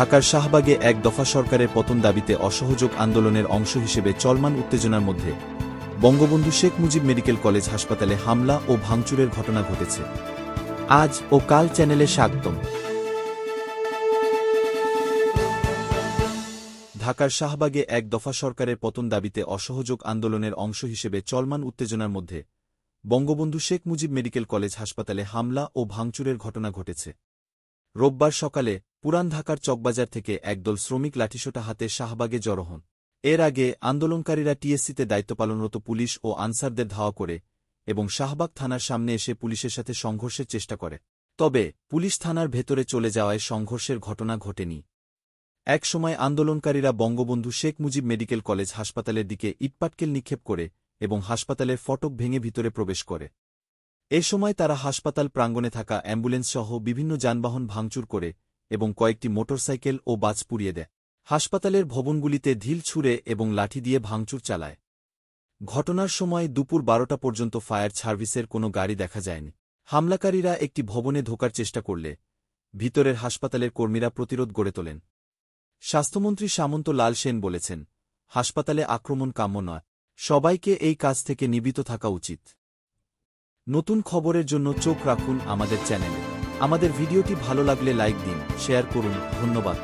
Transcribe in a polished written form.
ঢাকার শাহবাগে এক দফা সরকারের পতন দাবিতে অসহযোগ আন্দোলনের অংশ হিসেবে চলমান উত্তেজনার মধ্যে বঙ্গবন্ধু শেখ মুজিব মেডিকেল কলেজ হাসপাতালে হামলা ও ভাঙচুরের ঘটনা ঘটেছে। আজ ও কাল চ্যানেলে স্বাগতম। ঢাকার শাহবাগে এক দফা সরকারের পতন দাবিতে অসহযোগ আন্দোলনের অংশ হিসেবে চলমান উত্তেজনার মধ্যে বঙ্গবন্ধু শেখ মুজিব মেডিকেল কলেজ হাসপাতালে হামলা ও ভাঙচুরের ঘটনা ঘটেছে। রোববার সকালে পুরান ঢাকার চকবাজার থেকে একদল শ্রমিক লাঠিসোঁটা হাতে শাহবাগে জড়ো হন। এর আগে আন্দোলনকারীরা টিএসসিতে দায়িত্ব পালনরত পুলিশ ও আনসারদের ধাওয়া করে এবং শাহবাগ থানার সামনে এসে পুলিশের সাথে সংঘর্ষের চেষ্টা করে। তবে পুলিশ থানার ভেতরে চলে যাওয়ায় সংঘর্ষের ঘটনা ঘটেনি। এক সময় আন্দোলনকারীরা বঙ্গবন্ধু শেখ মুজিব মেডিকেল কলেজ হাসপাতালের দিকে ইটপাটকেল নিক্ষেপ করে এবং হাসপাতালের ফটক ভেঙে ভিতরে প্রবেশ করে। এ সময় তারা হাসপাতাল প্রাঙ্গণে থাকা অ্যাম্বুলেন্সসহ বিভিন্ন যানবাহন ভাঙচুর করে এবং কয়েকটি মোটরসাইকেল ও বাস পুড়িয়ে দেয়। হাসপাতালের ভবনগুলিতে ঢিল ছুঁড়ে এবং লাঠি দিয়ে ভাঙচুর চালায়। ঘটনার সময় দুপুর 12টা পর্যন্ত ফায়ার সার্ভিসের কোনো গাড়ি দেখা যায়নি। হামলাকারীরা একটি ভবনে ঢোকার চেষ্টা করলে ভিতরের হাসপাতালের কর্মীরা প্রতিরোধ গড়ে তোলেন। স্বাস্থ্যমন্ত্রী সামন্ত লাল সেন বলেছেন, হাসপাতালে আক্রমণ কাম্য নয়, সবাইকে এই কাজ থেকে নিবৃত্ত থাকা উচিত। নতুন খবরের জন্য চোখ রাখুন আমাদের চ্যানেলে। আমাদের ভিডিওটি ভালো লাগলে লাইক দিন, শেয়ার করুন। ধন্যবাদ।